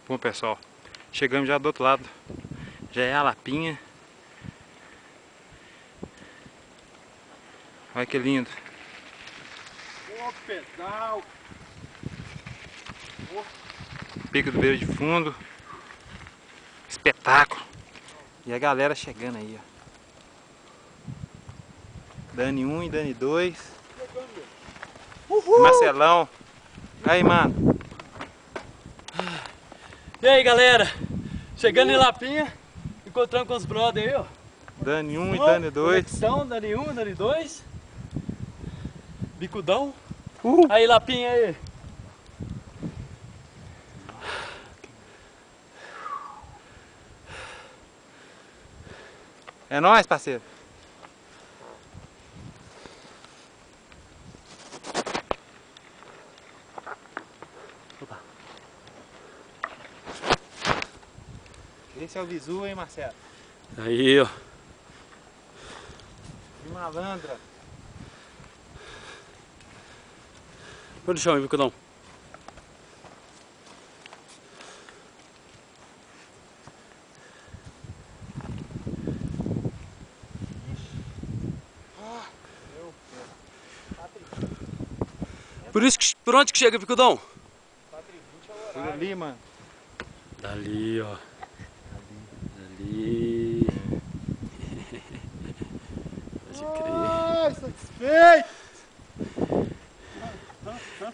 Bom, pessoal, chegamos já do outro lado. Já é a Lapinha. Olha que lindo. Ô, pedal! Pico do Beira de Fundo. Espetáculo. E a galera chegando aí, ó. Dani 1 e Dani 2. Marcelão. Aí, mano. E aí, galera? Chegando em Lapinha, encontramos com os brothers aí, ó. Dani 1 e Dani 2. Conexão, Dani 1, Dani 2. Bicudão. Aí, Lapinha aí. É nóis, parceiro. Esse é o visu, hein, Marcelo? Aí, ó. Que malandra. Põe no chão aí, Bicudão. Por onde que chega, Bicudão? Por ali, mano. Dali, ó. Dali. Pode crer. Ai, satisfeito!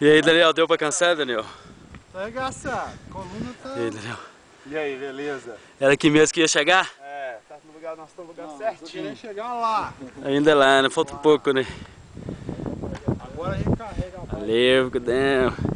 E aí, Daniel, deu pra cansar, Daniel? Tá arregaçado. Coluna tá... E aí, Daniel? E aí, beleza? Era aqui mesmo que ia chegar? É, tá no lugar, nós estamos no lugar certinho. Tô querendo chegar lá. Ainda lá, né? Falta um pouco, né? Agora a gente carrega a bola. Valeu, Bicudão.